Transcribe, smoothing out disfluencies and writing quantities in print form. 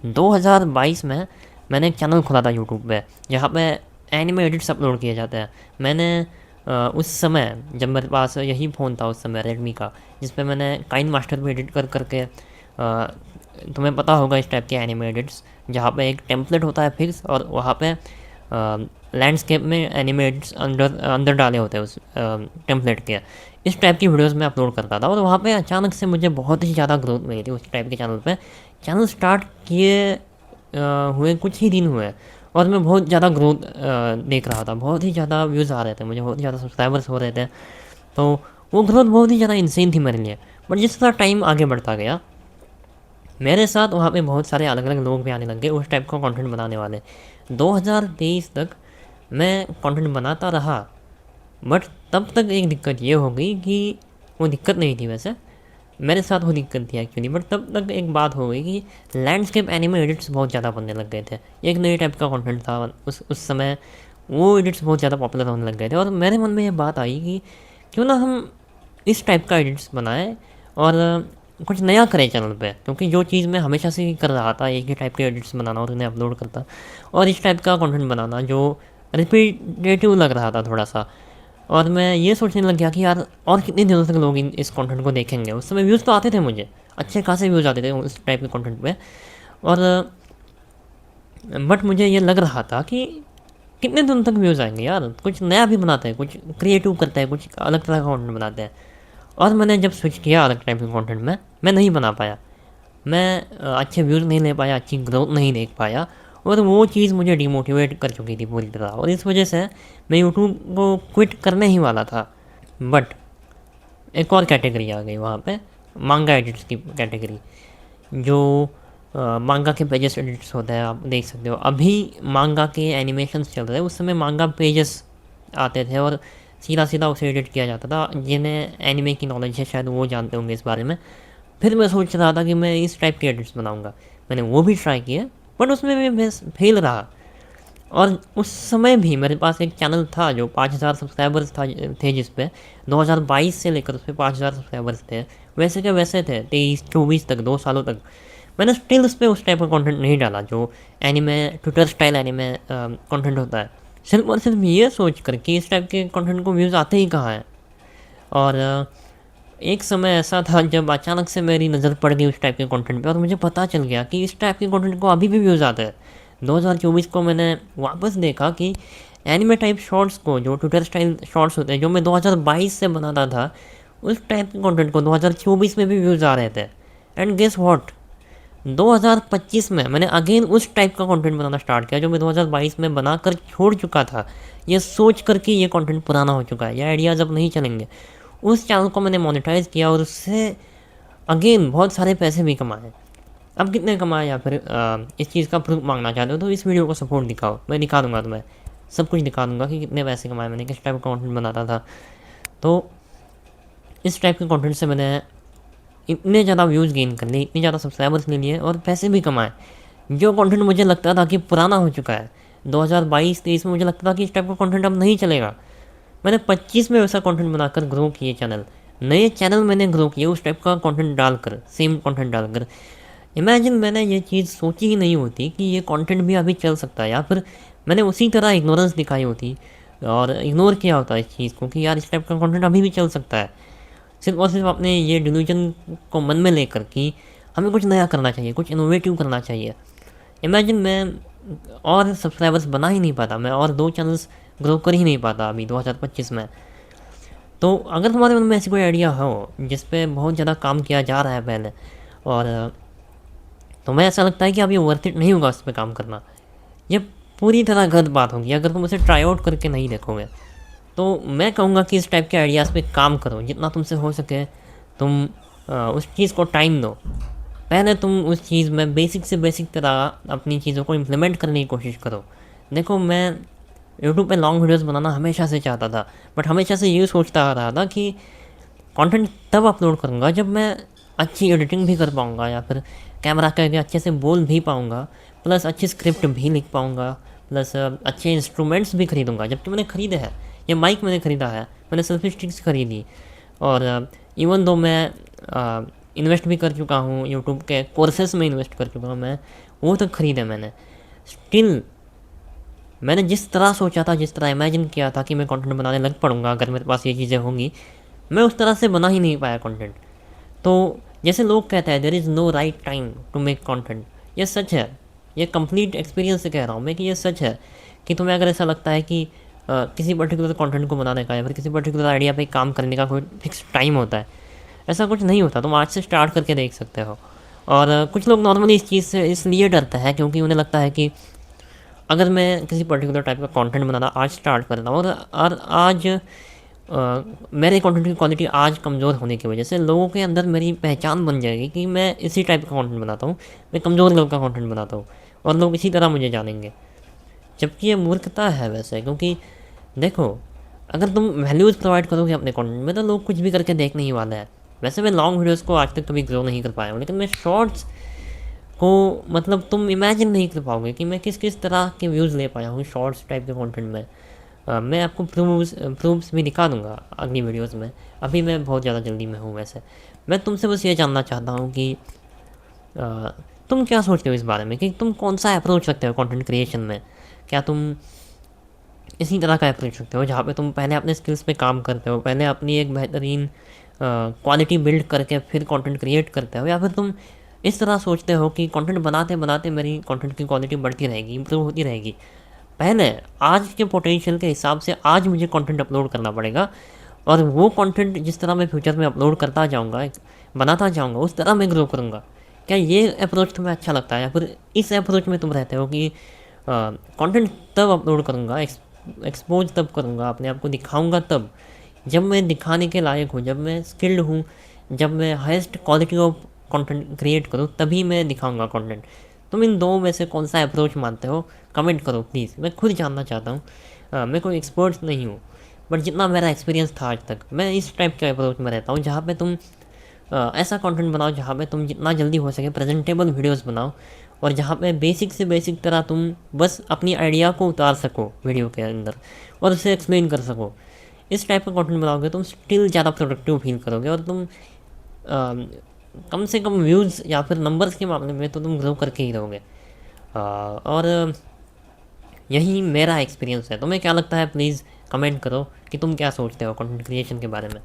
2022 में मैंने एक चैनल खोला था यूट्यूब पे, जहाँ पे एनिमे एडिट्स अपलोड किए जाते हैं। मैंने उस समय जब मेरे पास यही फ़ोन था उस समय रेडमी का, जिस पे मैंने काइन मास्टर पे एडिट कर करके तुम्हें पता होगा इस टाइप के एनिमे एडिट्स, जहाँ पे एक टेम्पलेट होता है फिक्स और वहाँ पे लैंडस्केप में एनिमे एडिट्स अंदर अंदर डाले होते हैं उस टेम्पलेट के। इस टाइप की वीडियोस मैं अपलोड करता था और वहाँ पे अचानक से मुझे बहुत ही ज़्यादा ग्रोथ मिली थी उस टाइप के चैनल पे। चैनल स्टार्ट किए हुए कुछ ही दिन हुए और मैं बहुत ज़्यादा ग्रोथ देख रहा था, बहुत ही ज़्यादा व्यूज़ आ रहे थे, मुझे बहुत ही ज़्यादा सब्सक्राइबर्स हो रहे थे। तो वो ग्रोथ बहुत ही ज़्यादा इंसेन थी मेरे लिए। बट जिस तरह टाइम आगे बढ़ता गया, मेरे साथ वहाँ पे बहुत सारे अलग अलग लोग भी आने लग गए उस टाइप का कंटेंट बनाने वाले। 2023 तक मैं कंटेंट बनाता रहा, बट तब तक एक दिक्कत ये हो गई कि वो दिक्कत नहीं थी वैसे, मेरे साथ वो दिक्कत थी एक्चुअली, बट तब तक एक बात हो गई कि लैंडस्केप एनिमे एडिट्स बहुत ज़्यादा बनने लग गए थे। एक नए टाइप का कंटेंट था उस समय, वो एडिट्स बहुत ज़्यादा पॉपुलर होने लग गए थे और मेरे मन में ये बात आई कि क्यों ना हम इस टाइप का एडिट्स बनाएं और कुछ नया करें चैनल पे, क्योंकि जो चीज़ मैं हमेशा से ही कर रहा था, एक ही टाइप के एडिट्स बनाना और उन्हें अपलोड करता, और इस टाइप का कंटेंट बनाना जो रिपीटेटिव लग रहा था थोड़ा सा। और मैं ये सोचने लग गया कि यार और कितने दिनों तक लोग इस कंटेंट को देखेंगे। उस समय व्यूज़ तो आते थे मुझे, अच्छे खासे व्यूज़ आते थे उस टाइप के कंटेंट पे। और बट मुझे ये लग रहा था कि कितने दिन तक व्यूज़ आएंगे यार, कुछ नया भी बनाते हैं, कुछ क्रिएटिव करते हैं, कुछ अलग तरह का कंटेंट बनाते हैं। और मैंने जब स्विच किया अलग टाइप के कंटेंट में, मैं नहीं बना पाया, मैं अच्छे व्यूज़ नहीं ले पाया, अच्छी ग्रोथ नहीं देख पाया, और वो चीज़ मुझे डिमोटिवेट कर चुकी थी पूरी तरह, और इस वजह से मैं यूट्यूब को क्विट करने ही वाला था। बट एक और कैटेगरी आ गई वहाँ पे, मांगा एडिट्स की कैटेगरी, जो मांगा के पेजेस एडिट्स होते हैं, आप देख सकते हो। अभी मांगा के एनिमेशंस चल रहे हैं, उस समय मांगा पेजेस आते थे और सीधा सीधा उसे एडिट किया जाता था। जिन्हें एनिमे की नॉलेज है शायद वो जानते होंगे इस बारे में। फिर मैं सोच रहा था कि मैं इस टाइप के एडिट्स बनाऊंगा, मैंने वो भी ट्राई किए, बट उसमें मैं फेल रहा। और उस समय भी मेरे पास एक चैनल था जो 5,000 सब्सक्राइबर्स थे, जिस पे 2022 से लेकर उस पर 5,000 सब्सक्राइबर्स थे। वैसे के वैसे थे 23-24 तक, 2 सालों तक मैंने स्टिल उस पर उस टाइप का कंटेंट नहीं डाला जो anime Twitter style anime content होता है। सिर्फ और सिर्फ ये सोच कर कि इस टाइप के कंटेंट को व्यूज़ आते ही कहाँ हैं। और एक समय ऐसा था जब अचानक से मेरी नज़र पड़ गई उस टाइप के कंटेंट पे और मुझे पता चल गया कि इस टाइप के कंटेंट को अभी भी व्यूज़ आते हैं। 2024 को मैंने वापस देखा कि एनिमे टाइप शॉर्ट्स को, जो ट्विटर स्टाइल शॉर्ट्स होते हैं, जो मैं 2022 से बनाता था, उस टाइप के कंटेंट को 2024 में भी व्यूज़ आ रहे थे। एंड गेस व्हाट, 2025 में मैंने अगेन उस टाइप का कंटेंट बनाना स्टार्ट किया जो मैं 2022 में बनाकर छोड़ चुका था, ये सोच कर कि ये कंटेंट पुराना हो चुका है, ये आइडियाज़ अब नहीं चलेंगे। उस चैनल को मैंने मोनेटाइज़ किया और उससे अगेन बहुत सारे पैसे भी कमाए। अब कितने कमाए, या फिर इस चीज़ का प्रूफ मांगना चाहते हो तो इस वीडियो को सपोर्ट दिखाओ, मैं दिखा दूंगा तुम्हें, सब कुछ दिखा दूंगा कि कितने पैसे कमाए मैंने, किस टाइप का कंटेंट बनाता था। तो इस टाइप के कंटेंट से मैंने इतने ज़्यादा व्यूज़ गेन कर लिए, इतने ज़्यादा सब्सक्राइबर्स ले लिए और पैसे भी कमाए। जो कंटेंट मुझे लगता था कि पुराना हो चुका है, 2022-23 में मुझे लगता था कि इस टाइप का कंटेंट अब नहीं चलेगा, मैंने 25 में वैसा कंटेंट बनाकर ग्रो किए चैनल। नए चैनल मैंने ग्रो किए उस टाइप का कंटेंट डालकर, सेम कंटेंट डालकर। इमेजिन, मैंने ये चीज़ सोची ही नहीं होती कि ये कंटेंट भी अभी चल सकता है, या फिर मैंने उसी तरह इग्नोरेंस दिखाई होती और इग्नोर किया होता इस चीज़ को कि यार इस टाइप का कंटेंट अभी भी चल सकता है। सिर्फ और सिर्फ अपने ये डिल्यूजन को मन में लेकर कि हमें कुछ नया करना चाहिए, कुछ इनोवेटिव करना चाहिए। इमेजिन, मैं और सब्सक्राइबर्स बना ही नहीं पाता, मैं और 2 चैनल्स ग्रो कर ही नहीं पाता अभी 2025 में। तो अगर तुम्हारे मन में ऐसी कोई आइडिया हो जिस पे बहुत ज़्यादा काम किया जा रहा है पहले, और तुम्हें ऐसा लगता है कि अब ये वर्थ इट नहीं होगा उस पर काम करना, ये पूरी तरह गलत बात होगी अगर तुम उसे ट्राई आउट करके नहीं देखोगे। तो मैं कहूँगा कि इस टाइप के आइडियाज़ पे काम करो, जितना तुमसे हो सके तुम उस चीज़ को टाइम दो। पहले तुम उस चीज़ में बेसिक से बेसिक तरह अपनी चीज़ों को इम्प्लीमेंट करने की कोशिश करो। देखो, मैं यूट्यूब पे लॉन्ग वीडियोस बनाना हमेशा से चाहता था, बट हमेशा से ये सोचता आ रहा था कि कंटेंट तब अपलोड करूँगा जब मैं अच्छी एडिटिंग भी कर पाऊँगा, या फिर कैमरा करके अच्छे से बोल भी पाऊँगा, प्लस अच्छी स्क्रिप्ट भी लिख पाऊँगा, प्लस अच्छे इंस्ट्रूमेंट्स भी खरीदूँगा। जबकि मैंने ख़रीदे हैं, ये माइक मैंने ख़रीदा है, मैंने सेल्फी स्टिक्स खरीदी, और इवन दो मैं इन्वेस्ट भी कर चुका हूँ यूट्यूब के कोर्सेस में, इन्वेस्ट कर चुका हूँ मैं वो तक ख़रीदे मैंने। स्टिल मैंने जिस तरह सोचा था, जिस तरह इमेजिन किया था कि मैं कंटेंट बनाने लग पड़ूंगा अगर मेरे पास ये चीज़ें होंगी, मैं उस तरह से बना ही नहीं पाया कंटेंट। तो जैसे लोग कहते हैं there is no right time to make content, ये सच है। ये कंप्लीट एक्सपीरियंस से कह रहा हूँ मैं कि ये सच है कि तुम्हें अगर ऐसा लगता है कि किसी पर्टिकुलर कंटेंट को बनाने का या फिर किसी पर्टिकुलर आइडिया पे काम करने का कोई फिक्स टाइम होता है, ऐसा कुछ नहीं होता। तुम आज से स्टार्ट करके देख सकते हो। और कुछ लोग नॉर्मली इस चीज़ से इसलिए डरते हैं क्योंकि उन्हें लगता है कि अगर मैं किसी पर्टिकुलर टाइप का कंटेंट बनाना आज स्टार्ट कर रहा हूँ और आज मेरे कंटेंट की क्वालिटी आज कमज़ोर होने की वजह से लोगों के अंदर मेरी पहचान बन जाएगी कि मैं इसी टाइप का कंटेंट बनाता हूँ, मैं कमज़ोर लेवल का कंटेंट बनाता हूँ और लोग इसी तरह मुझे जानेंगे। जबकि ये मूर्खता है वैसे, क्योंकि देखो, अगर तुम वैल्यूज़ प्रोवाइड करोगे अपने कंटेंट में तो लोग कुछ भी करके देखने ही वाले हैं। वैसे मैं लॉन्ग वीडियोज़ को आज तक कभी ग्रो नहीं कर पाया हूँ, लेकिन मैं शॉर्ट्स को मतलब तुम इमेजिन नहीं कर पाओगे कि मैं किस किस तरह के व्यूज़ ले पाया हूँ शॉर्ट्स टाइप के कंटेंट में। मैं आपको प्रूफ्स भी दिखा दूंगा अगली वीडियोस में। अभी मैं बहुत ज़्यादा जल्दी में हूँ वैसे। मैं तुमसे बस ये जानना चाहता हूँ कि अ, तुम क्या सोचते हो इस बारे में कि तुम कौन सा अप्रोच रखते हो कंटेंट क्रिएशन में। क्या तुम इसी तरह का अप्रोच रखते हो जहाँ पे तुम पहले अपने स्किल्स पे काम करते हो, पहले अपनी एक बेहतरीन क्वालिटी बिल्ड करके फिर कंटेंट क्रिएट करते हो, या फिर तुम इस तरह सोचते हो कि कंटेंट बनाते बनाते मेरी कंटेंट की क्वालिटी बढ़ती रहेगी, इंप्रूव होती रहेगी। पहले आज के पोटेंशियल के हिसाब से आज मुझे कंटेंट अपलोड करना पड़ेगा और वो कंटेंट जिस तरह मैं फ्यूचर में अपलोड करता जाऊँगा, बनाता जाऊँगा, उस तरह मैं ग्रो करूँगा। क्या ये अप्रोच तुम्हें अच्छा लगता है, या फिर इस अप्रोच में तुम रहते हो कि कंटेंट तब अपलोड करूँगा, एक्सपोज तब करूँगा, अपने आप को दिखाऊँगा तब जब मैं दिखाने के लायक हूँ, जब मैं स्किल्ड हूँ, जब मैं highest quality of content create करूँ तभी मैं दिखाऊँगा कंटेंट। तुम इन दो में से कौन सा अप्रोच मानते हो, कमेंट करो प्लीज़, मैं खुद जानना चाहता हूँ। मैं कोई एक्सपर्ट नहीं हूँ, बट जितना मेरा एक्सपीरियंस था आज तक, मैं इस टाइप के अप्रोच में रहता हूँ जहाँ पे तुम ऐसा कंटेंट बनाओ जहाँ पे तुम जितना जल्दी हो सके प्रेजेंटेबल वीडियोस बनाओ, और जहाँ पे बेसिक से बेसिक तरह तुम बस अपनी आइडिया को उतार सको वीडियो के अंदर और उसे एक्सप्लेन कर सको। इस टाइप का कंटेंट बनाओगे तुम स्टिल ज़्यादा प्रोडक्टिव फील करोगे, और तुम कम से कम व्यूज़ या फिर नंबर्स के मामले में तो तुम ग्रो करके ही रहोगे। और यही मेरा एक्सपीरियंस है। तुम्हें क्या लगता है, प्लीज़ कमेंट करो कि तुम क्या सोचते हो कंटेंट क्रिएशन के बारे में।